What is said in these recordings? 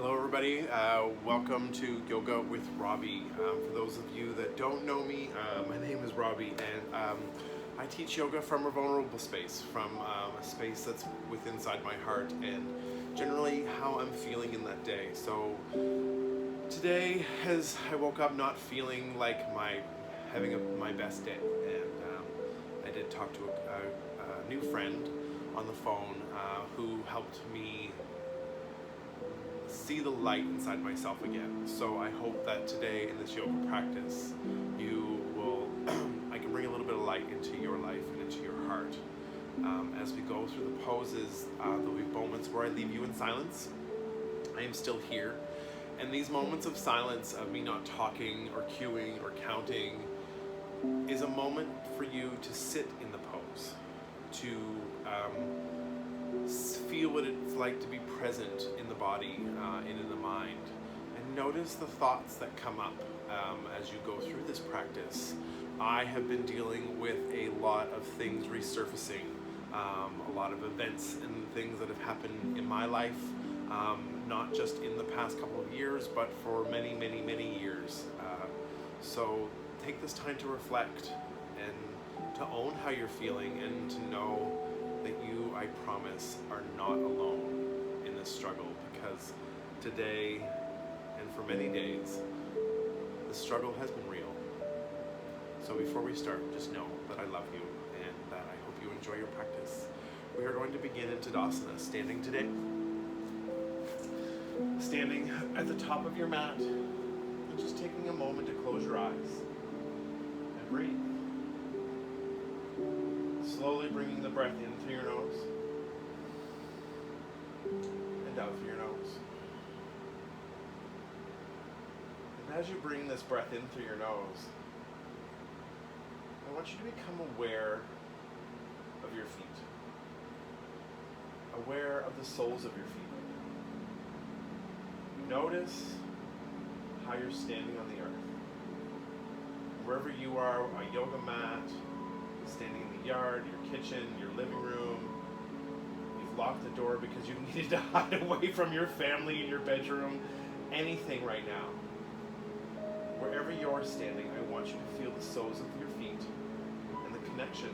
Hello everybody, welcome to Yoga with Robbie. For those of you that don't know me, my name is Robbie and I teach yoga from a vulnerable space, from a space that's within inside my heart and generally how I'm feeling in that day. So today, as I woke up not feeling like my best day, and I did talk to a new friend on the phone who helped me see the light inside myself again. So I hope that today in this yoga practice, you will, I can bring a little bit of light into your life and into your heart. As we go through the poses, there'll be moments where I leave you in silence. I am still here. And these moments of silence, of me not talking or cueing or counting, is a moment for you to sit in the pose, to feel what it's like to be present in the body and in the mind, and notice the thoughts that come up as you go through this practice. I have been dealing with a lot of things resurfacing, a lot of events and things that have happened in my life, not just in the past couple of years, but for many, many, many years. So take this time to reflect and to own how you're feeling, and to know that you, I promise, are not alone in this struggle, because today and for many days, the struggle has been real. So before we start, just know that I love you and that I hope you enjoy your practice. We are going to begin in Tadasana, standing today. Standing at the top of your mat, and just taking a moment to close your eyes and breathe. Slowly bringing the breath in through your nose and out through your nose. And as you bring this breath in through your nose, I want you to become aware of your feet. Aware of the soles of your feet. Notice how you're standing on the earth. Wherever you are, a yoga mat, standing in the yard, your kitchen, your living room, you've locked the door because you needed to hide away from your family in your bedroom, anything right now. Wherever you're standing, I want you to feel the soles of your feet and the connection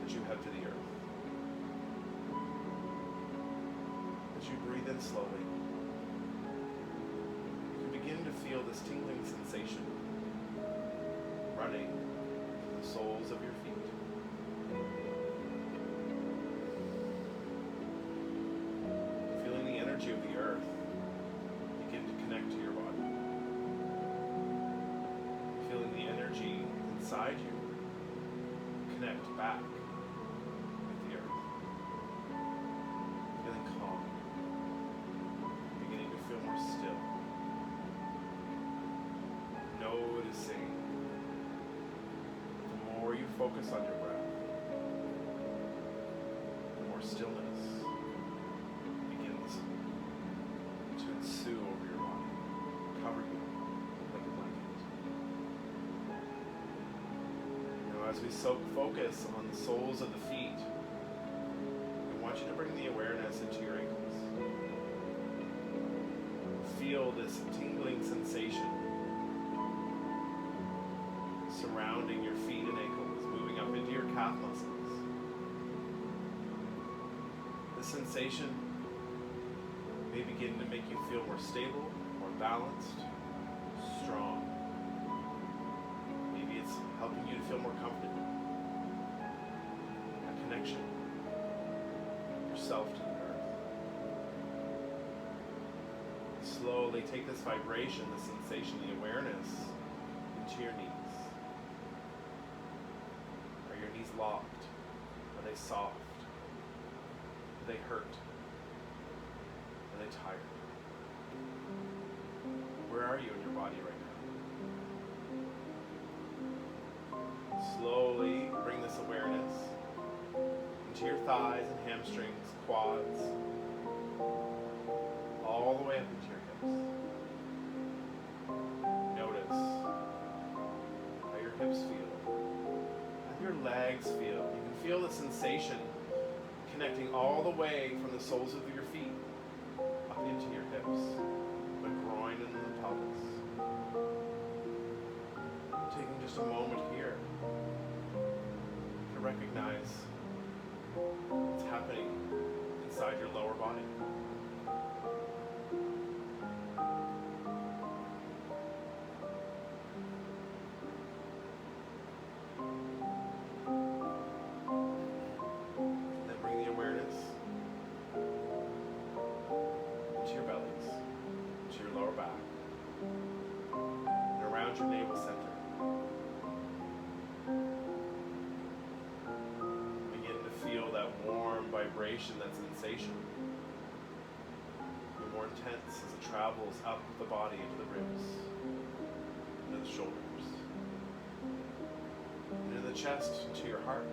that you have to the earth. As you breathe in slowly, you can begin to feel this tingling sensation running the soles of your feet. Feeling the energy of the earth begin to connect to your body. Feeling the energy inside you connect back with the earth. Feeling calm. Beginning to feel more still. Noticing the more you focus on your breath, the more stillness begins to ensue over your body, cover you like a blanket. Now, as we focus on the soles of the feet, I want you to bring the awareness into your ankles. Feel this tingling sensation surrounding your feet and ankles, moving up into your calf muscles. This sensation may begin to make you feel more stable, more balanced, strong. Maybe it's helping you to feel more comfortable. A connection, yourself to the earth. Slowly take this vibration, the sensation, the awareness into your knees. Are your knees locked? Are they soft? Do they hurt? Are they tired? Where are you in your body right now? Slowly bring this awareness into your thighs and hamstrings, quads, all the way up into your hips. Notice how your hips feel, how your legs feel. You can feel the sensation connecting all the way from the soles of your feet up into your hips. body. Then bring the awareness into your bellies, to your lower back, and around your navel center. Feel that warm vibration, that sensation. The more intense as it travels up the body into the ribs, into the shoulders, into the chest, into your heart.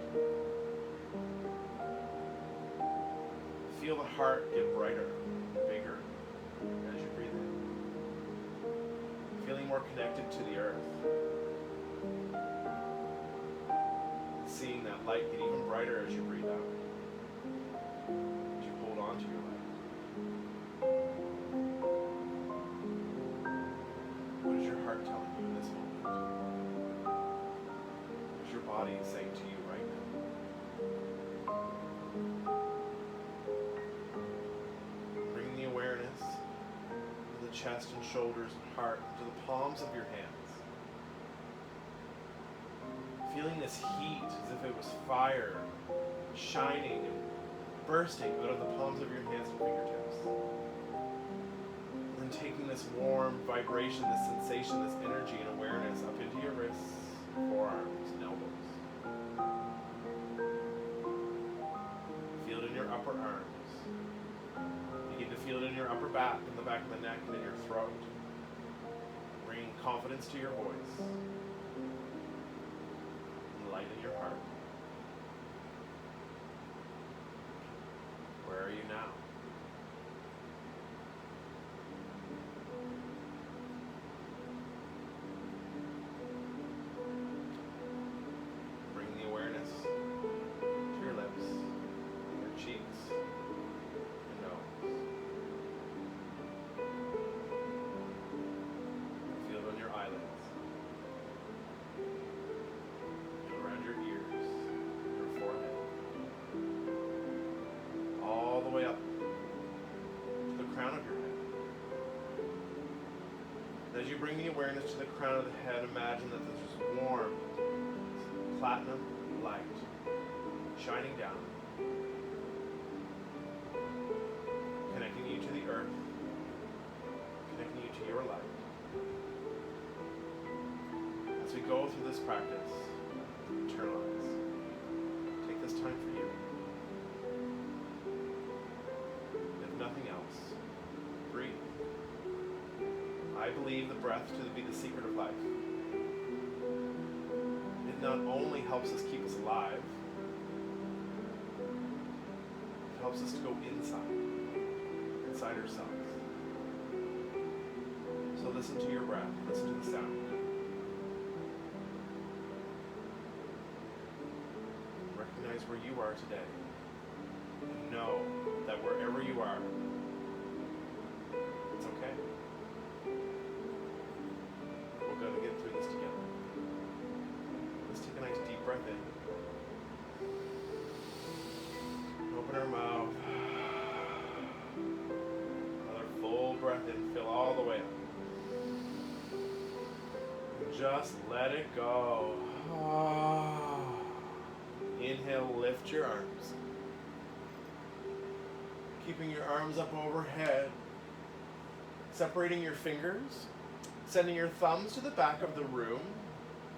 Feel the heart get brighter, bigger as you breathe in. Feeling more connected to the earth. Seeing that light get even brighter as you breathe out. As you hold on to your light. What is your heart telling you in this moment? What is your body saying to you right now? Bring the awareness to the chest and shoulders and heart, to the palms of your hands. Feeling this heat as if it was fire, shining and bursting out of the palms of your hands and fingertips. And then taking this warm vibration, this sensation, this energy and awareness up into your wrists, forearms, and elbows. Feel it in your upper arms. Begin to feel it in your upper back, in the back of the neck, and in your throat. Bringing confidence to your voice. Light in your heart. Where are you now? Bring the awareness to your lips, your cheeks, your nose. Feel it on your eyelids. Around your ears, your forehead, all the way up to the crown of your head. And as you bring the awareness to the crown of the head, imagine that there's this warm, platinum light shining down, connecting you to the earth, connecting you to your light. As we go through this practice, internalize. Take this time for you. If nothing else, breathe. I believe the breath to be the secret of life. It not only helps us keep us alive, it helps us to go inside ourselves. So listen to your breath, listen to the sound. Recognize where you are today. And know that wherever you are, it's okay. We're going to get through this together. Let's take a nice deep breath in. Open our mouth. Another full breath in. Fill all the way up. And just let it go. Inhale, lift your arms. Keeping your arms up overhead. Separating your fingers. Sending your thumbs to the back of the room.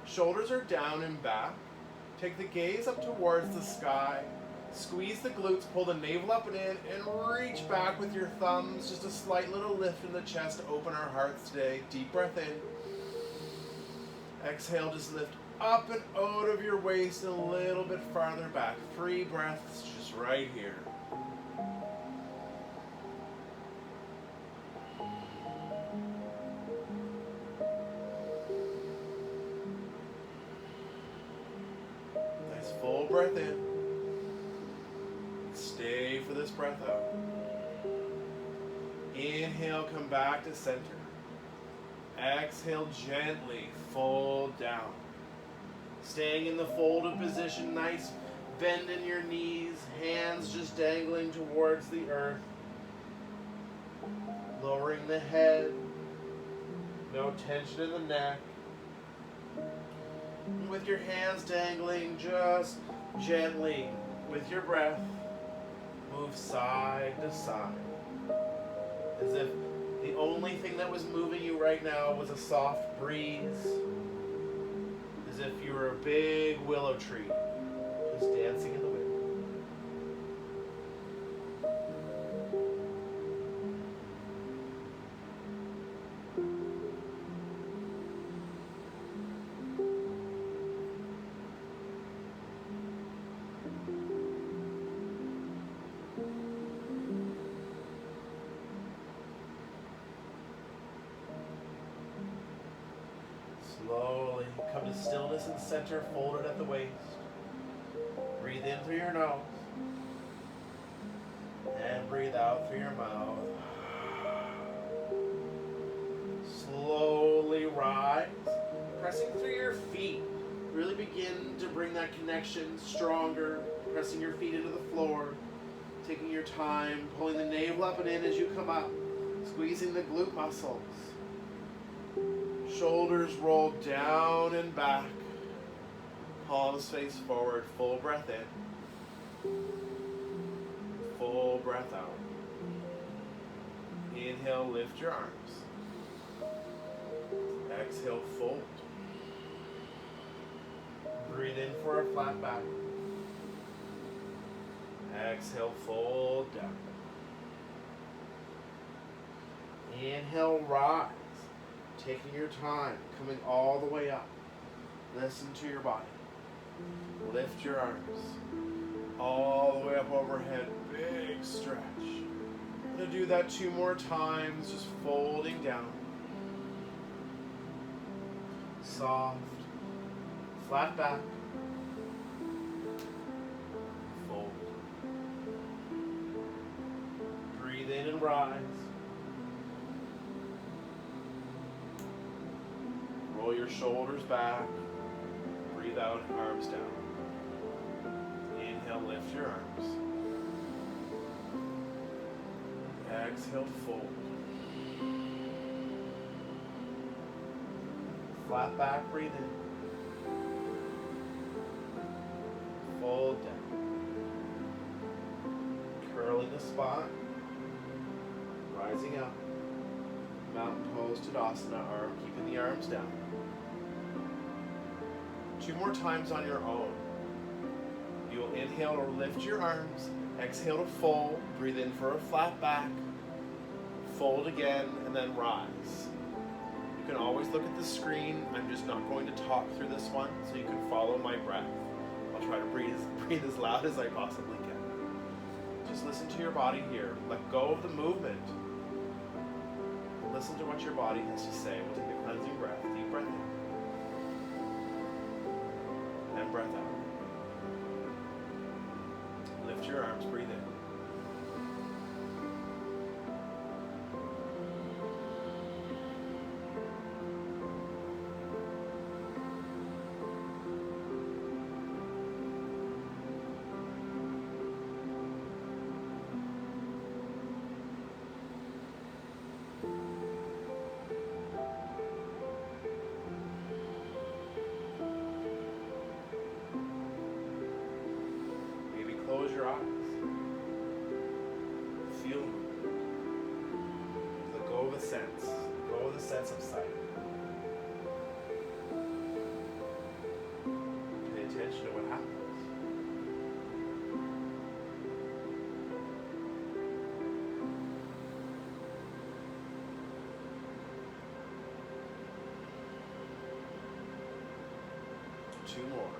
Shoulders are down and back. Take the gaze up towards the sky. Squeeze the glutes, pull the navel up and in, and reach back with your thumbs. Just a slight little lift in the chest to open our hearts today. Deep breath in. Exhale, just lift up and out of your waist and a little bit farther back. 3 breaths just right here. Nice full breath in. Stay for this breath out. Inhale, come back to center. Exhale, gently fold down. Staying in the folded position, nice bend in your knees, hands just dangling towards the earth. the head. No tension in the neck. And with your hands dangling, just gently, with your breath, move side to side. As if the only thing that was moving you right now was a soft breeze. As if you were a big willow tree, just dancing in the wind. Slowly come to stillness and center, folded at the waist. Breathe in through your nose and breathe out through your mouth. Slowly rise, pressing through your feet. Really begin to bring that connection stronger, pressing your feet into the floor, taking your time, pulling the navel up and in as you come up, squeezing the glute muscles. Shoulders roll down and back. Palms face forward. Full breath in. Full breath out. Inhale, lift your arms. Exhale, fold. Breathe in for a flat back. Exhale, fold down. Inhale, rise. Taking your time, coming all the way up. Listen to your body. Lift your arms. All the way up overhead. Big stretch. I'm going to do that 2 more times, just folding down. Soft. Flat back. Fold. Breathe in and rise. Roll your shoulders back. Breathe out, arms down. Inhale, lift your arms. Exhale, fold. Flat back, breathe in. Fold down. Curling the spine. Rising up. Mountain pose, Tadasana, arm, keeping the arms down. 2 more times on your own. You will inhale or lift your arms, exhale to fold, breathe in for a flat back, fold again, and then rise. You can always look at the screen. I'm just not going to talk through this one, so you can follow my breath. I'll try to breathe as loud as I possibly can. Just listen to your body here. Let go of the movement. Listen to what your body has to say. We'll take a cleansing breath. Deep breath in. And breath out. Lift your arms, breathe in. Close your eyes. Feel. Let go of the sense. Let go of the sense of sight. Pay attention to what happens. Two more.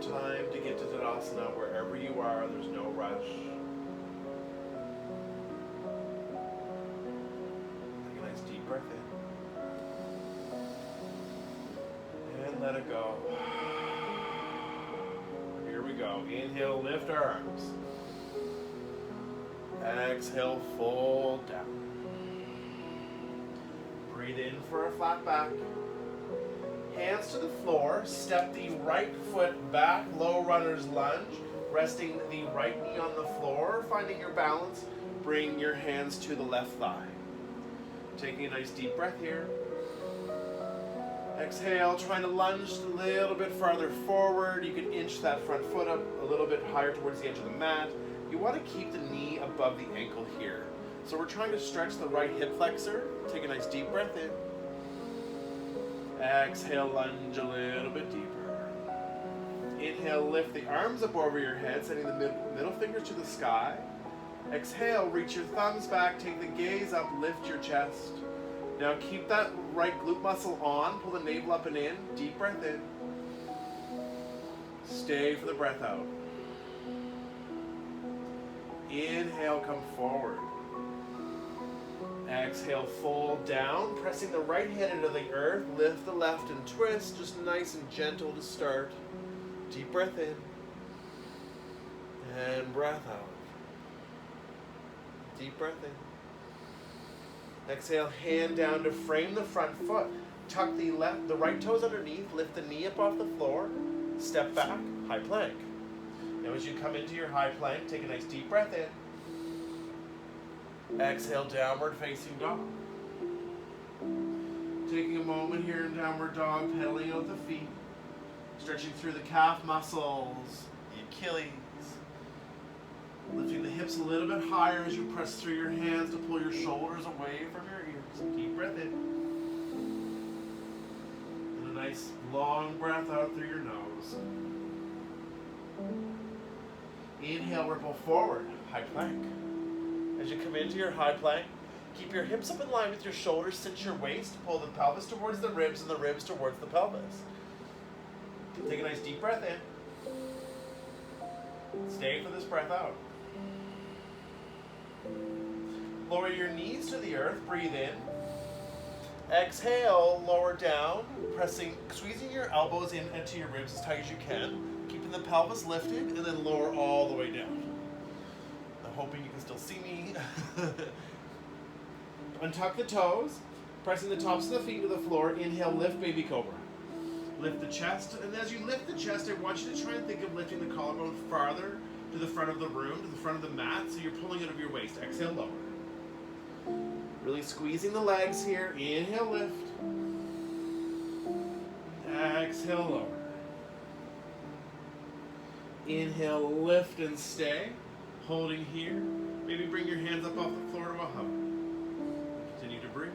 time to get to Tadasana wherever you are. There's no rush. Take a nice deep breath in. And let it go. Here we go. Inhale, lift arms. Exhale, fold down. Breathe in for a flat back. Hands to the floor. Step the right foot back, low runner's lunge. Resting the right knee on the floor. Finding your balance. Bring your hands to the left thigh. Taking a nice deep breath here. Exhale, trying to lunge a little bit farther forward. You can inch that front foot up a little bit higher towards the edge of the mat. You want to keep the knee above the ankle here. So we're trying to stretch the right hip flexor. Take a nice deep breath in. Exhale, lunge a little bit deeper. Inhale, lift the arms up over your head, sending the middle fingers to the sky. Exhale, reach your thumbs back, take the gaze up, lift your chest. Now keep that right glute muscle on, pull the navel up and in, deep breath in. Stay for the breath out. Inhale, come forward. Exhale, fold down, pressing the right hand into the earth, lift the left and twist, just nice and gentle to start. Deep breath in. And breath out. Deep breath in. Exhale, hand down to frame the front foot. Tuck the right toes underneath, lift the knee up off the floor, step back, high plank. Now as you come into your high plank, take a nice deep breath in. Exhale, downward facing dog. Taking a moment here in downward dog, pedaling out the feet, stretching through the calf muscles, the Achilles. Lifting the hips a little bit higher as you press through your hands to pull your shoulders away from your ears. Deep breath in. And a nice long breath out through your nose. Inhale, ripple forward, high plank. As you come into your high plank, keep your hips up in line with your shoulders, cinch your waist, pull the pelvis towards the ribs and the ribs towards the pelvis. Take a nice deep breath in. Stay for this breath out. Lower your knees to the earth, breathe in. Exhale, lower down, squeezing your elbows in into your ribs as tight as you can, keeping the pelvis lifted, and then lower all the way down. I'm hoping you can still see me. Untuck the toes, pressing the tops of the feet to the floor. Inhale, lift baby cobra. Lift the chest, and as you lift the chest, I want you to try and think of lifting the collarbone farther to the front of the room, to the front of the mat, so you're pulling it over your waist. Exhale, lower. Really squeezing the legs here. Inhale, lift. Exhale, lower. Inhale, lift and stay. Holding here. Maybe bring your hands up off the floor to a hug. Continue to breathe.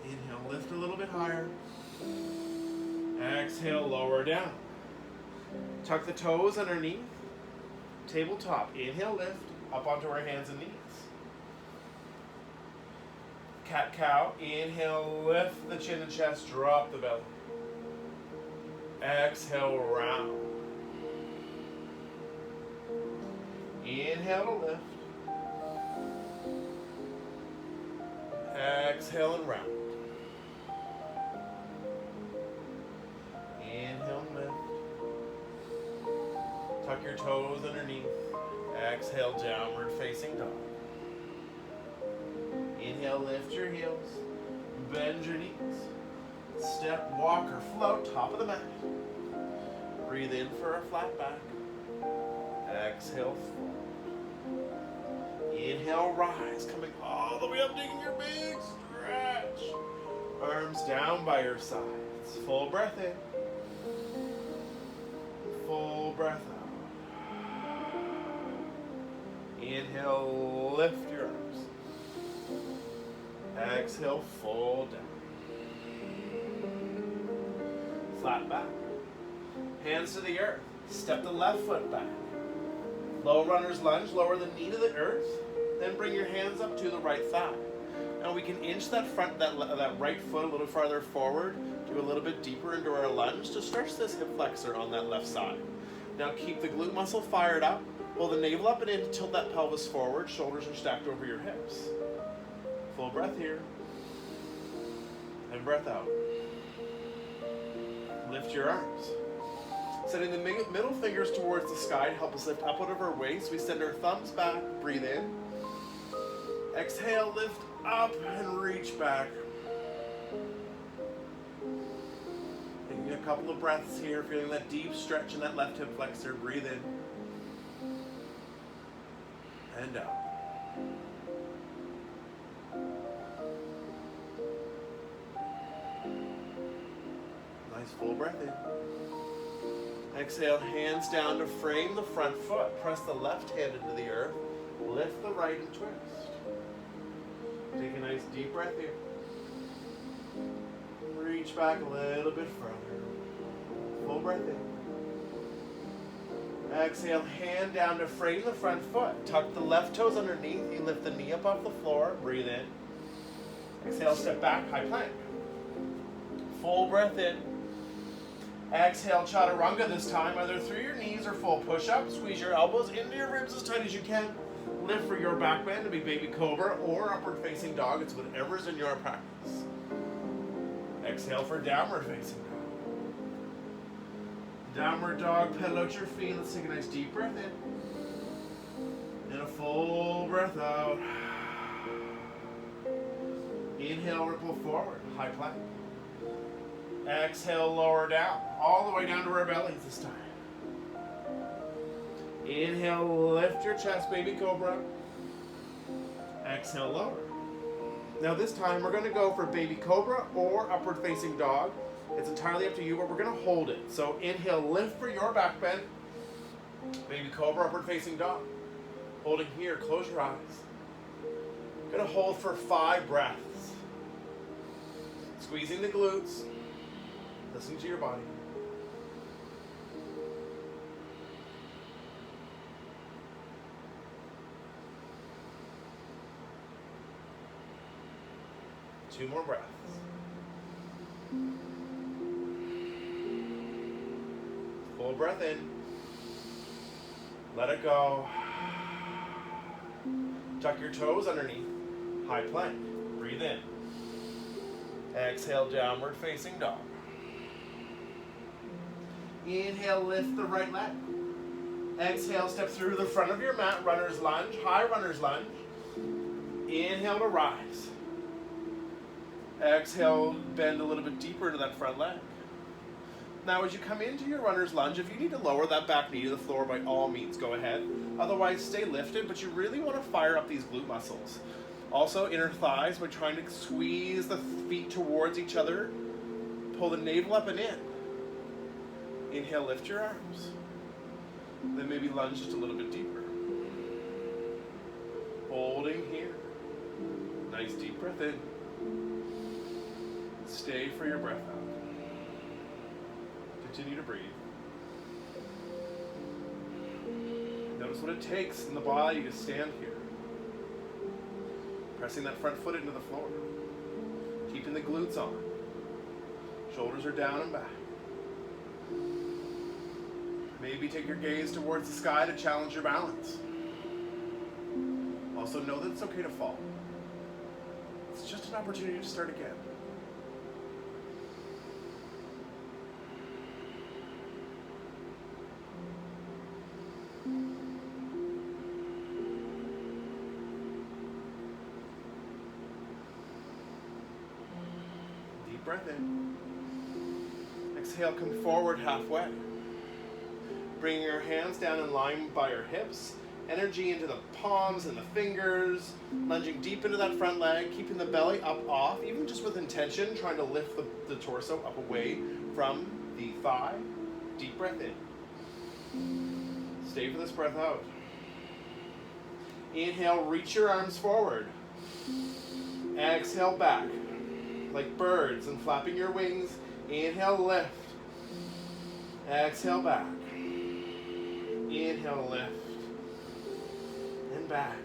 Inhale, lift a little bit higher. Exhale, lower down. Tuck the toes underneath. Tabletop. Inhale, lift. Up onto our hands and knees. Cat-cow. Inhale, lift the chin and chest. Drop the belly. Exhale, round. Inhale to lift. Exhale and round. Inhale and lift. Tuck your toes underneath. Exhale, downward facing dog. Inhale, lift your heels. Bend your knees. Step, walk, or float, top of the mat. Breathe in for a flat back. Exhale, fold. Inhale, rise, coming all the way up, taking your big stretch. Arms down by your sides. Full breath in. Full breath out. Inhale, lift your arms. Exhale, fold down. Flat back. Hands to the earth. Step the left foot back. Low runner's lunge. Lower the knee to the earth. Then bring your hands up to the right thigh. Now we can inch that right foot a little farther forward, do a little bit deeper into our lunge to stretch this hip flexor on that left side. Now keep the glute muscle fired up, pull the navel up and in, tilt that pelvis forward, shoulders are stacked over your hips. Full breath here, and breath out. Lift your arms. Setting the middle fingers towards the sky to help us lift up out of our waist. We send our thumbs back, breathe in. Exhale, lift up and reach back. Taking a couple of breaths here, feeling that deep stretch in that left hip flexor. Breathe in and out. Nice full breath in. Exhale, hands down to frame the front foot. Press the left hand into the earth. Lift the right and twist. Take a nice deep breath here. Reach back a little bit further. Full breath in. Exhale, hand down to frame the front foot. Tuck the left toes underneath. You lift the knee up off the floor. Breathe in. Exhale, step back, high plank. Full breath in. Exhale, chaturanga this time, either through your knees or full push-up. Squeeze your elbows into your ribs as tight as you can. Lift for your back bend to be baby cobra or upward facing dog. It's whatever's in your practice. Exhale for downward facing dog. Downward dog, pedal out your feet. Let's take a nice deep breath in. And a full breath out. Inhale, ripple forward, high plank. Exhale, lower down, all the way down to our bellies this time. Inhale, lift your chest, baby cobra. Exhale, lower. Now this time we're going to go for baby cobra or upward facing dog. It's entirely up to you, but we're going to hold it. So inhale, lift for your back bend. Baby cobra, upward facing dog. Holding here, close your eyes. Going to hold for 5 breaths. Squeezing the glutes. Listen to your body. Two more breaths. Full breath in. Let it go. Tuck your toes underneath. High plank. Breathe in. Exhale, downward facing dog. Inhale, lift the right leg. Exhale, step through the front of your mat, runner's lunge, high runner's lunge. Inhale to rise. Exhale, bend a little bit deeper into that front leg. Now as you come into your runner's lunge, if you need to lower that back knee to the floor, by all means, go ahead. Otherwise, stay lifted, but you really want to fire up these glute muscles. Also, inner thighs, by trying to squeeze the feet towards each other. Pull the navel up and in. Inhale, lift your arms. Then maybe lunge just a little bit deeper. Holding here. Nice deep breath in. Stay for your breath out. Continue to breathe. Notice what it takes in the body to stand here. Pressing that front foot into the floor. Keeping the glutes on. Shoulders are down and back. Maybe take your gaze towards the sky to challenge your balance. Also know that it's okay to fall. It's just an opportunity to start again. Deep breath in. Exhale, come forward halfway. Bringing your hands down in line by your hips. Energy into the palms and the fingers. Lunging deep into that front leg. Keeping the belly up off. Even just with intention. Trying to lift the torso up away from the thigh. Deep breath in. Stay for this breath out. Inhale, reach your arms forward. Exhale, back. Like birds and flapping your wings. Inhale, lift. Exhale, back. Inhale, lift, and back.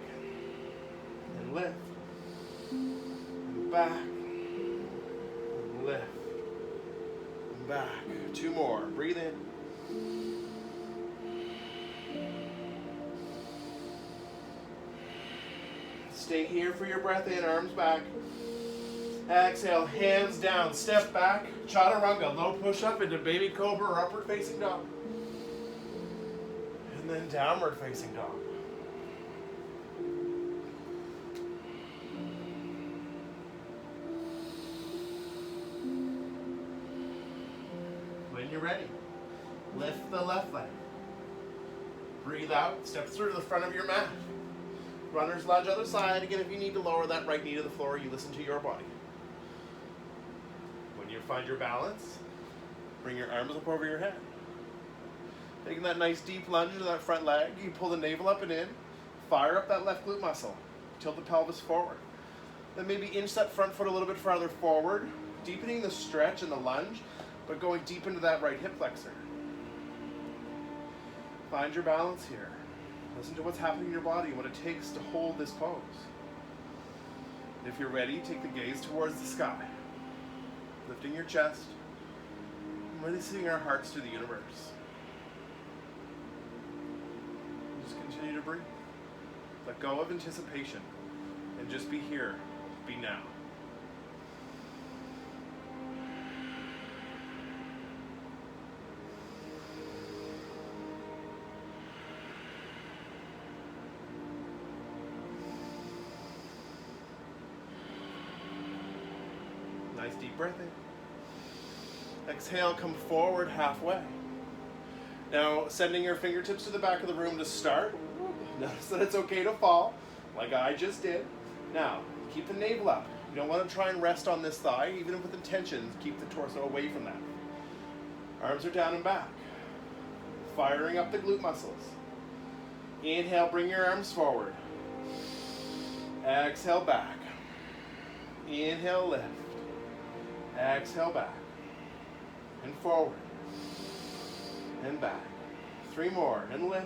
and lift. And back. And lift. And back. 2 more. Breathe in. Stay here for your breath in, arms back. Exhale, hands down, step back. Chaturanga, low push up into baby cobra or upward facing dog. And then downward facing dog. When you're ready, lift the left leg. Breathe out, step through to the front of your mat. Runner's lunge other side. Again, if you need to lower that right knee to the floor, you listen to your body. When you find your balance, bring your arms up over your head. Taking that nice deep lunge to that front leg, you pull the navel up and in. Fire up that left glute muscle. Tilt the pelvis forward. Then maybe inch that front foot a little bit farther forward, deepening the stretch and the lunge, but going deep into that right hip flexor. Find your balance here. Listen to what's happening in your body and what it takes to hold this pose. And if you're ready, take the gaze towards the sky. Lifting your chest, and releasing our hearts to the universe. Just continue to breathe. Let go of anticipation and just be here, be now. Nice deep breath in. Exhale, come forward halfway. Now, sending your fingertips to the back of the room to start. Notice that it's okay to fall, like I just did. Now, keep the navel up. You don't want to try and rest on this thigh, even with intention, keep the torso away from that. Arms are down and back. Firing up the glute muscles. Inhale, bring your arms forward. Exhale, back. Inhale, lift. Exhale, back. And forward. And back. 3 more, and lift.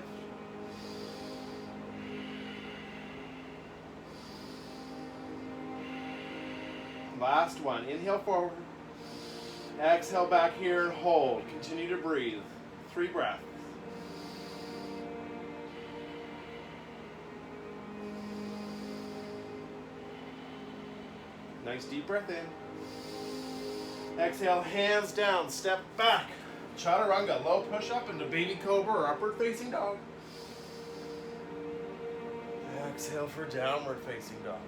Last one. Inhale forward. Exhale back here and hold. Continue to breathe. 3 breaths. Nice deep breath in. Exhale, hands down, step back. Chaturanga, low push up into baby cobra or upward facing dog. Exhale for downward facing dog.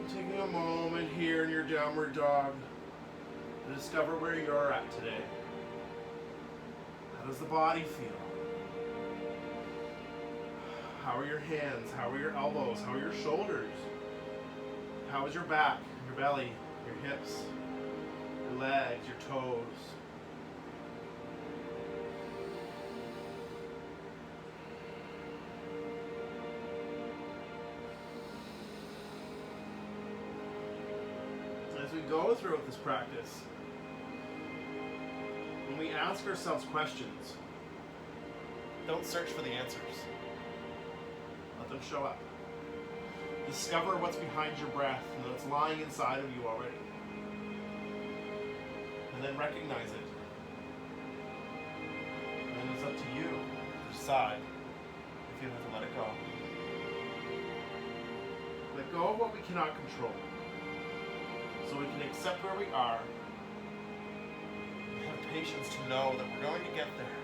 Taking a moment here in your downward dog to discover where you're at today. How does the body feel? How are your hands? How are your elbows? How are your shoulders? How is your back, your belly, your hips, your legs, your toes? As we go through this practice, when we ask ourselves questions, don't search for the answers. Let them show up. Discover what's behind your breath and that's lying inside of you already. And then recognize it. And then it's up to you to decide if you have to let it go. Let go of what we cannot control, so we can accept where we are and have patience to know that we're going to get there.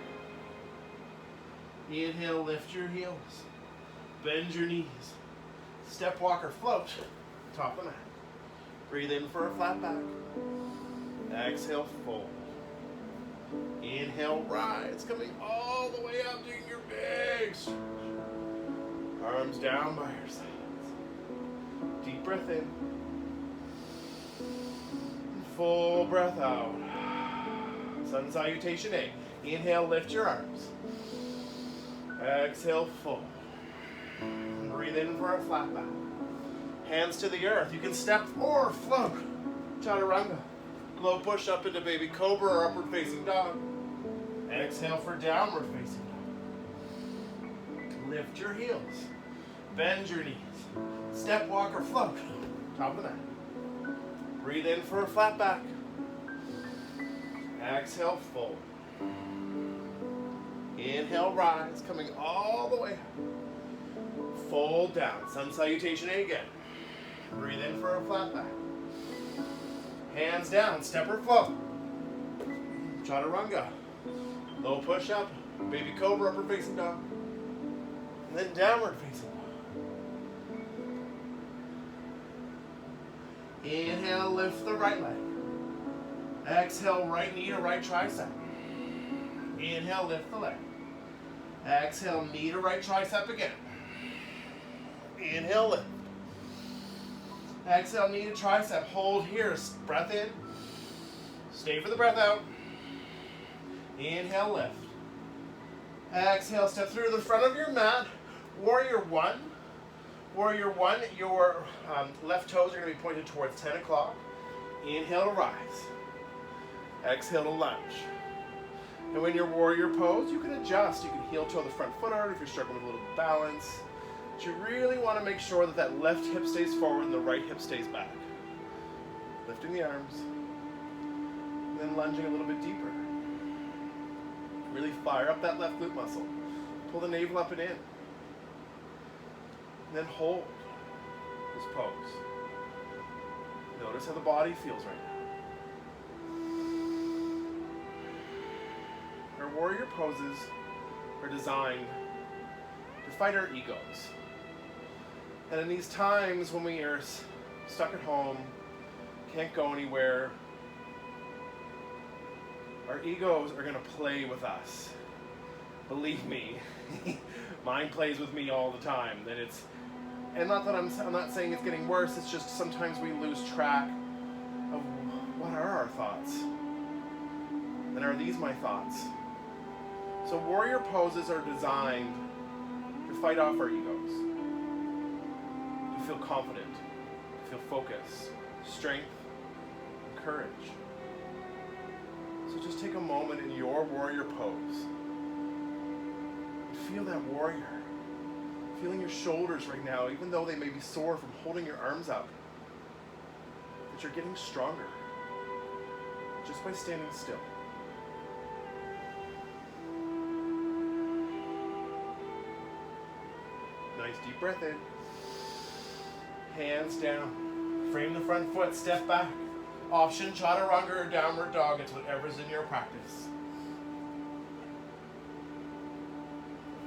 Inhale, lift your heels. Bend your knees. Step, walk, or float. Top of the mat. Breathe in for a flat back. Exhale, fold. Inhale, rise. Coming all the way up, doing your big stretch. Arms down by your sides. Deep breath in. Full breath out. Sun salutation A. Inhale, lift your arms. Exhale, fold. Breathe in for a flat back. Hands to the earth. You can step or float. Chaturanga. Low push up into baby cobra or upward facing dog. Exhale for downward facing dog. Lift your heels. Bend your knees. Step, walk, or float. Top of the mat. Breathe in for a flat back. Exhale, fold. Inhale, rise, coming all the way up. Fold down. Sun salutation again. Breathe in for a flat back. Hands down, step or float. Chaturanga. Low push up, baby cobra, upward facing dog. And then downward facing dog. Inhale, lift the right leg. Exhale, right knee to right tricep. Inhale, lift the leg. Exhale, knee to right tricep again. Inhale, lift. Exhale, knee to tricep. Hold here. Breath in. Stay for the breath out. Inhale, lift. Exhale, step through the front of your mat. Warrior one. Warrior one, your left toes are going to be pointed towards 10 o'clock. Inhale to rise. Exhale to lunge. And when you're warrior pose, you can adjust. You can heel toe the front foot out if you're struggling with a little balance. But you really want to make sure that that left hip stays forward and the right hip stays back. Lifting the arms. And then lunging a little bit deeper. Really fire up that left glute muscle. Pull the navel up and in. And then hold this pose. Notice how the body feels right now. Our warrior poses are designed to fight our egos. And in these times when we are stuck at home, can't go anywhere, our egos are going to play with us. Believe me, mine plays with me all the time. And not that I'm not saying it's getting worse, it's just sometimes we lose track of what are our thoughts. And are these my thoughts? So warrior poses are designed to fight off our egos, to feel confident, to feel focus, strength, and courage. So just take a moment in your warrior pose and feel that warrior. Feeling your shoulders right now, even though they may be sore from holding your arms up, that you're getting stronger just by standing still. Nice deep breath in. Hands down. Frame the front foot, step back. Option chaturanga or downward dog. It's whatever's in your practice.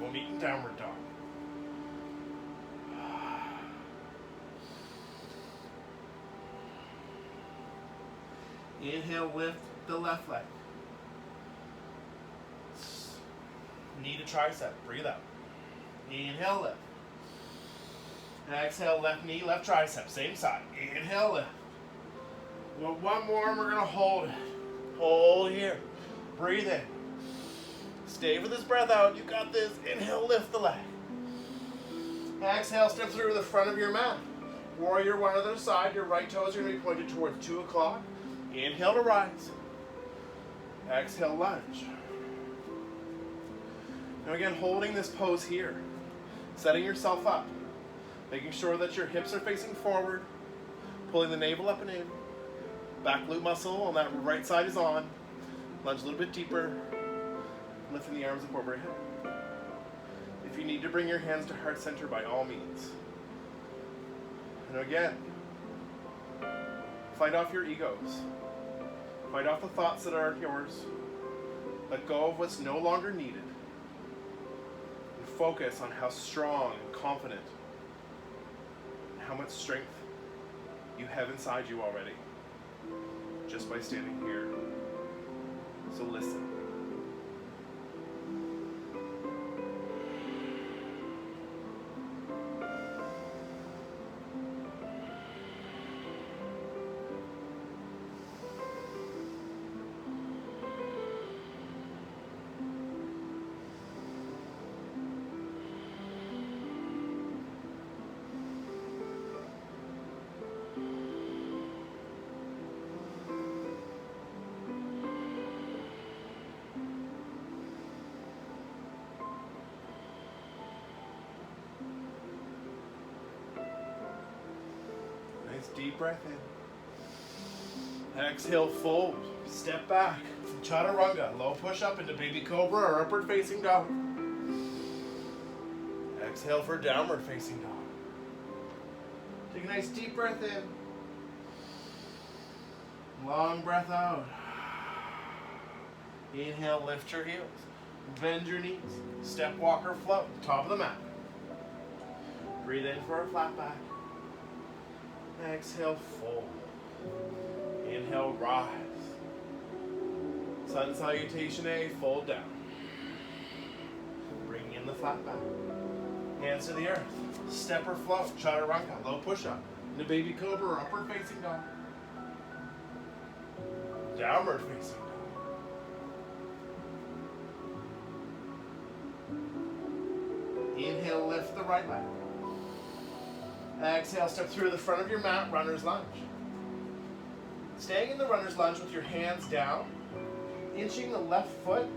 We'll meet in downward dog. Inhale, lift the left leg. Knee to tricep. Breathe out. Inhale, lift. Exhale, left knee, left tricep. Same side. Inhale, lift. One more and we're going to hold it. Hold here. Breathe in. Stay for this breath out. You got this. Inhale, lift the leg. Exhale, step through the front of your mat. Warrior one other side. Your right toes are going to be pointed towards 2 o'clock. Inhale to rise. Exhale, lunge. Now again, holding this pose here. Setting yourself up. Making sure that your hips are facing forward. Pulling the navel up and in. Back glute muscle on that right side is on. Lunge a little bit deeper. Lifting the arms up overhead. If you need to bring your hands to heart center, by all means. And again, fight off your egos. Fight off the thoughts that aren't yours. Let go of what's no longer needed. And focus on how strong and confident and how much strength you have inside you already. Just by standing here. So listen. nice deep breath in. Exhale, fold. Step back. Chaturanga. Low push up into baby cobra or upward facing dog. Exhale for downward facing dog. Take a nice deep breath in. Long breath out. Inhale, lift your heels. Bend your knees. Step, walk, or float. Top of the mat. Breathe in for a flat back. Exhale, fold. Inhale, rise. Sun salutation A, fold down. Bring in the flat back. Hands to the earth. Step or float. Chaturanga. Low push up. Into baby cobra or upward facing dog. Downward facing dog. Inhale, lift the right leg. Exhale, step through the front of your mat, runner's lunge. Staying in the runner's lunge with your hands down, inching the left foot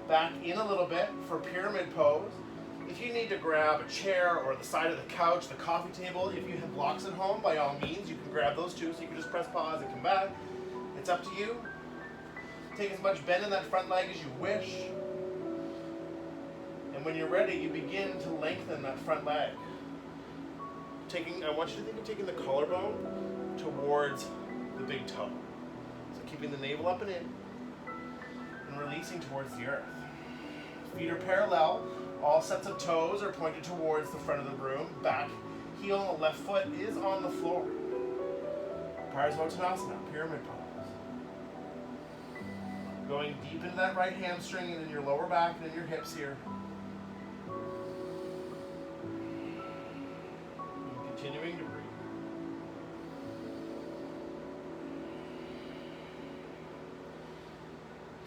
back in a little bit for pyramid pose. If you need to grab a chair or the side of the couch, the coffee table, if you have blocks at home, by all means, you can grab those too, so you can just press pause and come back. It's up to you. Take as much bend in that front leg as you wish. And when you're ready, you begin to lengthen that front leg. I want you to think of taking the collarbone towards the big toe. So keeping the navel up and in, and releasing towards the earth. Feet are parallel. All sets of toes are pointed towards the front of the room. Back heel on the left foot is on the floor. Parsvottanasana, pyramid pose. Going deep into that right hamstring and in your lower back and in your hips here. Continuing to breathe.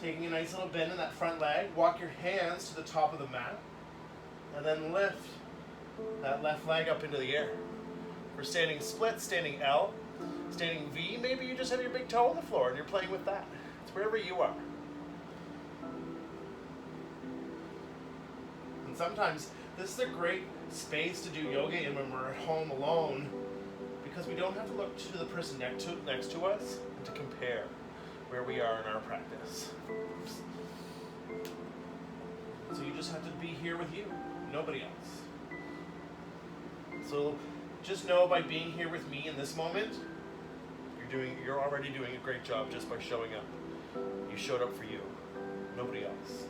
Taking a nice little bend in that front leg, walk your hands to the top of the mat, and then lift that left leg up into the air. We're standing split, standing L, standing V, maybe you just have your big toe on the floor and you're playing with that. It's wherever you are. And sometimes this is a great space to do yoga in when we're at home alone, because we don't have to look to the person next to us and to compare where we are in our practice. So you just have to be here with you, nobody else. So just know, by being here with me in this moment, you're already doing a great job just by showing up. You showed up for you, nobody else.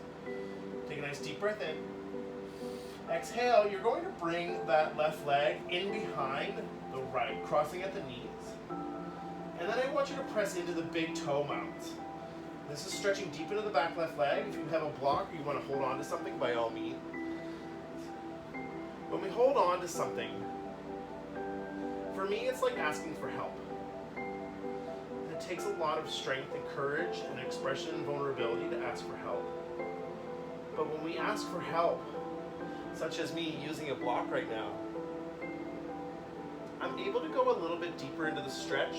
Take a nice deep breath in. Exhale, you're going to bring that left leg in behind the right, crossing at the knees. And then I want you to press into the big toe mount. This is stretching deep into the back left leg. If you have a block or you want to hold on to something, by all means. When we hold on to something, for me, it's like asking for help. It takes a lot of strength and courage and expression and vulnerability to ask for help. But when we ask for help, such as me using a block right now, I'm able to go a little bit deeper into the stretch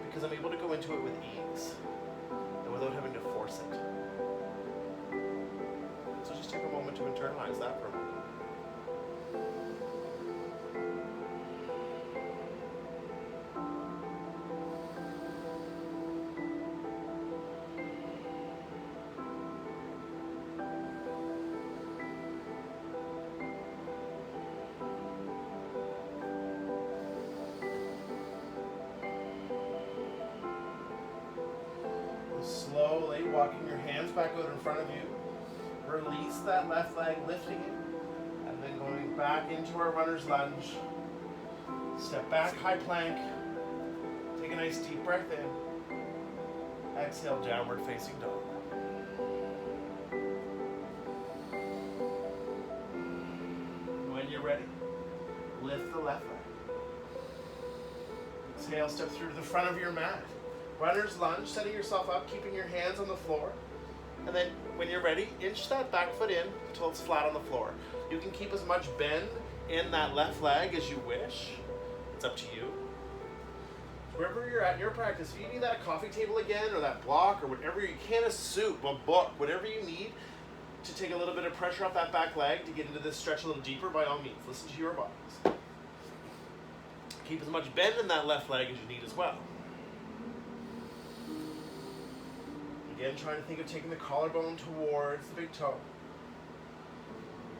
because I'm able to go into it with ease and without having to force it. So just take a moment to internalize that for a moment. Slowly walking your hands back out in front of you. Release that left leg, lifting it, and then going back into our runner's lunge. Step back, high plank. Take a nice deep breath in. Exhale, downward facing dog. When you're ready, lift the left leg. Exhale, step through to the front of your mat. Runner's lunge, setting yourself up, keeping your hands on the floor. And then when you're ready, inch that back foot in until it's flat on the floor. You can keep as much bend in that left leg as you wish. It's up to you. Wherever you're at in your practice, if you need that coffee table again, or that block, or whatever, you can, a soup, a book, whatever you need to take a little bit of pressure off that back leg to get into this stretch a little deeper, by all means, listen to your bodies. Keep as much bend in that left leg as you need as well. Again, trying to think of taking the collarbone towards the big toe.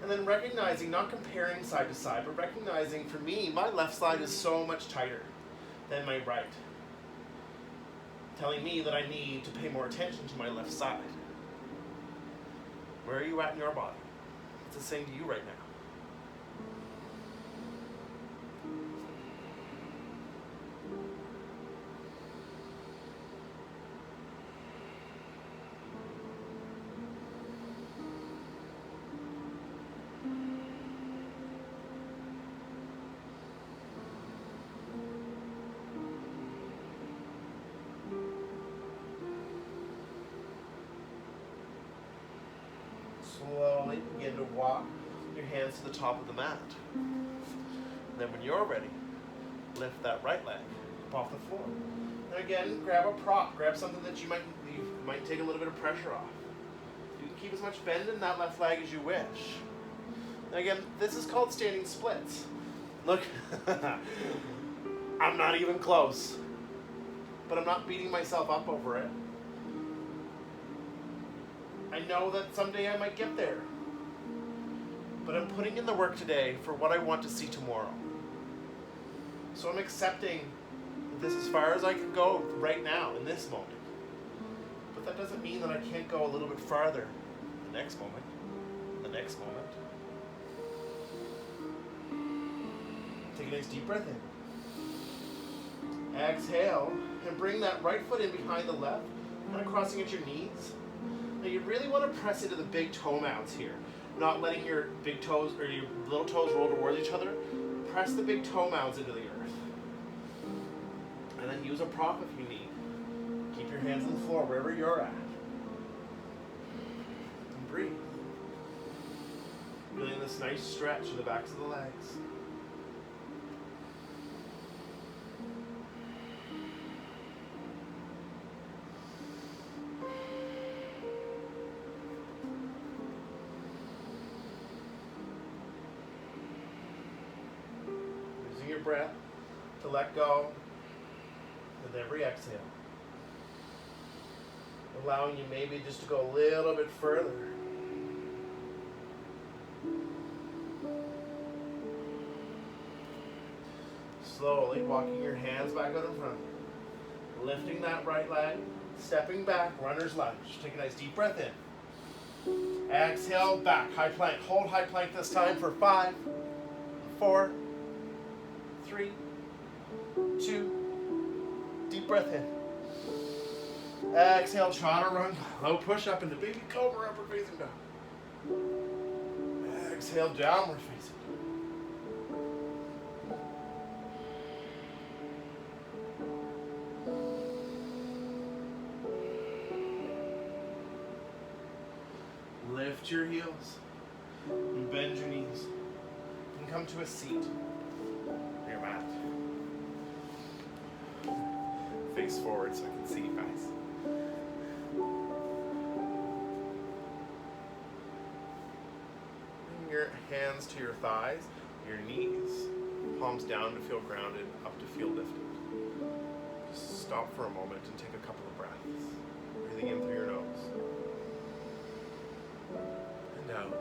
And then recognizing, not comparing side to side, but recognizing, for me, my left side is so much tighter than my right. Telling me that I need to pay more attention to my left side. Where are you at in your body? What's it saying to you right now? Slowly begin to walk your hands to the top of the mat. And then when you're ready, lift that right leg up off the floor. And again, grab a prop. Grab something that you might take a little bit of pressure off. You can keep as much bend in that left leg as you wish. And again, this is called standing splits. Look, I'm not even close. But I'm not beating myself up over it. I know that someday I might get there. But I'm putting in the work today for what I want to see tomorrow. So I'm accepting that this is as far as I can go right now, in this moment. But that doesn't mean that I can't go a little bit farther the next moment, the next moment. Take a nice deep breath in. Exhale, and bring that right foot in behind the left, kind of crossing at your knees. Now you really want to press into the big toe mounds here, not letting your big toes or your little toes roll towards each other. Press the big toe mounds into the earth. And then use a prop if you need. Keep your hands on the floor wherever you're at. And breathe. Feeling this nice stretch in the backs of the legs. Your breath to let go with every exhale. Allowing you maybe just to go a little bit further. Slowly walking your hands back out in front. Lifting that right leg, stepping back, runner's lunge. Take a nice deep breath in. Exhale, back, high plank. Hold high plank this time for 5, 4, 3, 2, deep breath in. Exhale, chaturanga, low push up into baby cobra, upward facing dog. Exhale, downward facing dog. Lift your heels and bend your knees and come to a seat. Your mat. Face forward so I can see you guys. Bring your hands to your thighs, your knees, palms down to feel grounded, up to feel lifted. Just stop for a moment and take a couple of breaths. Breathing in through your nose. And out.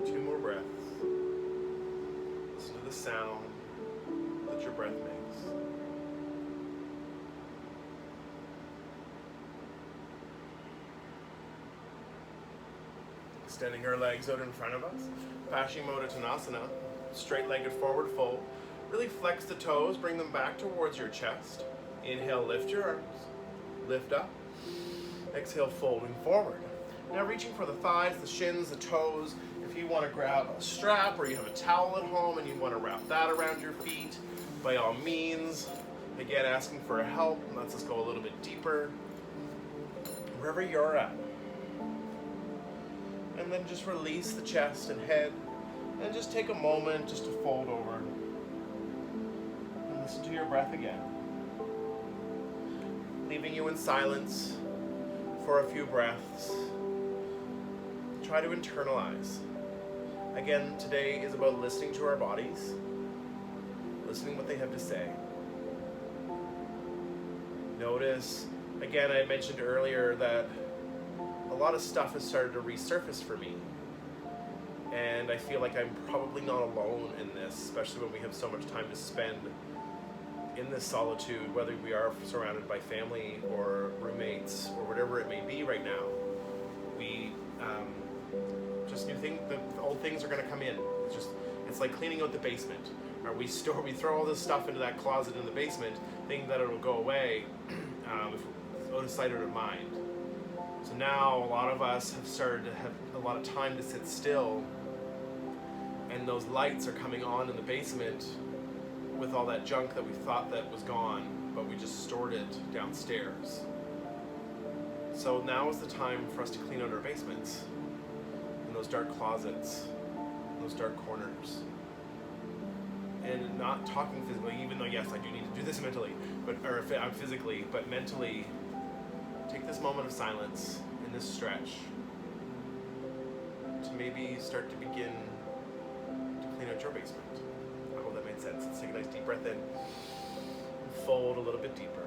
Two more breaths. Listen to the sound that your breath makes. Extending our legs out in front of us. Paschimottanasana, straight-legged forward fold. Really flex the toes, bring them back towards your chest. Inhale, lift your arms. Lift up. Exhale, folding forward. Now reaching for the thighs, the shins, the toes. If you want to grab a strap or you have a towel at home and you want to wrap that around your feet, by all means, Again, asking for help lets us go a little bit deeper, wherever you're at. And then just release the chest and head, and just take a moment just to fold over. And listen to your breath again. Leaving you in silence for a few breaths. Try to internalize. Again, today is about listening to our bodies, listening what they have to say. Notice, again, I mentioned earlier that a lot of stuff has started to resurface for me. And I feel like I'm probably not alone in this, especially when we have so much time to spend in this solitude, whether we are surrounded by family or roommates or whatever it may be right now. We just the old things are going to come in. It's like cleaning out the basement. Or we throw all this stuff into that closet in the basement, thinking that it'll go away, out of sight, out of mind. So now a lot of us have started to have a lot of time to sit still, and those lights are coming on in the basement with all that junk that we thought that was gone, but we just stored it downstairs. So now is the time for us to clean out our basements, and those dark closets, those dark corners. And not talking physically, even though yes, I do need to do this mentally, or physically, but mentally, take this moment of silence in this stretch to maybe start to begin to clean out your basement. I hope that made sense. Let's take a nice deep breath in and fold a little bit deeper.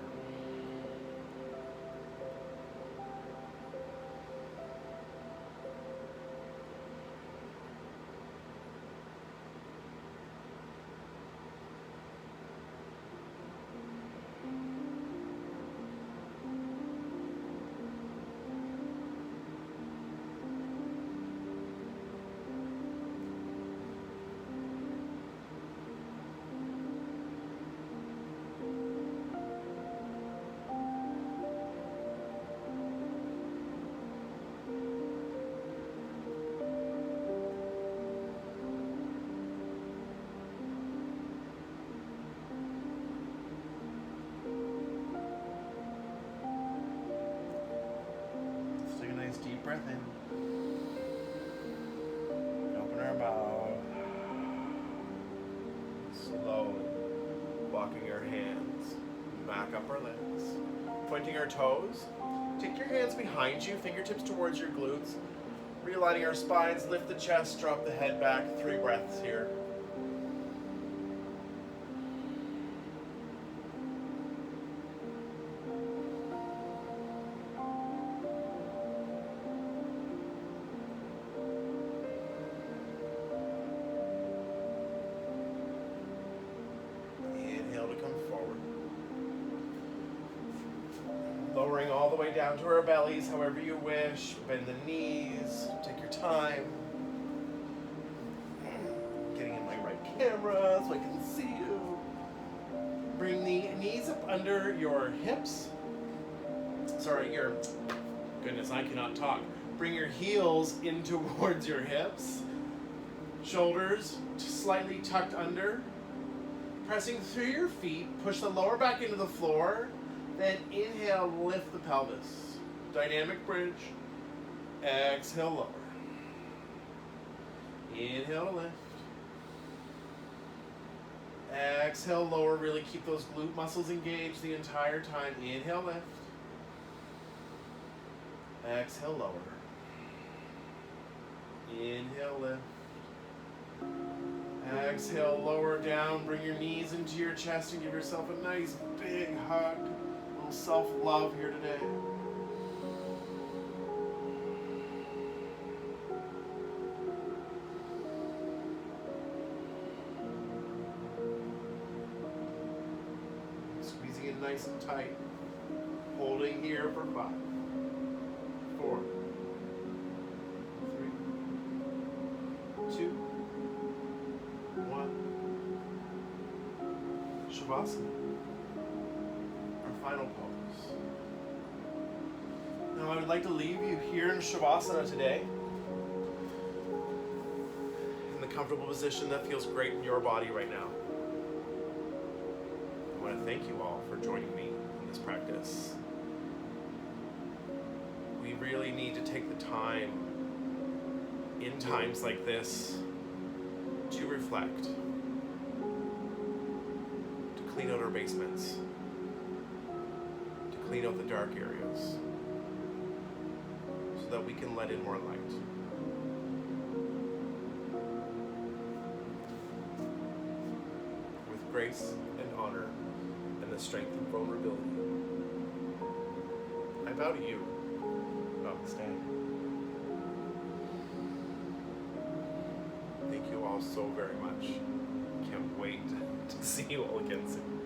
Deep breath in. Open our mouth. Slowly walking our hands back up our legs. Pointing our toes. Take your hands behind you, fingertips towards your glutes. Realigning our spines, lift the chest, drop the head back. 3 breaths here. Lowering all the way down to our bellies, however you wish. Bend the knees, take your time. Getting in my right camera so I can see you. Bring the knees up under your hips. Goodness, I cannot talk. Bring your heels in towards your hips. Shoulders slightly tucked under. Pressing through your feet, push the lower back into the floor. Then inhale, lift the pelvis. Dynamic bridge. Exhale, lower. Inhale to lift. Exhale, lower. Really keep those glute muscles engaged the entire time. Inhale, lift. Exhale, lower. Inhale, lift. Exhale, lower down. Bring your knees into your chest and give yourself a nice big hug. Self-love here today. Squeezing it nice and tight. Holding here for 5, 4, 3, 2, 1. Shavasana. Final pose. Now I would like to leave you here in Shavasana today, in the comfortable position that feels great in your body right now. I want to thank you all for joining me in this practice. We really need to take the time in times like this to reflect, to clean out our basements, to clean out the dark areas, so that we can let in more light. With grace and honor and the strength and vulnerability, I bow to you. Namaste. Thank you all so very much. Can't wait to see you all again soon.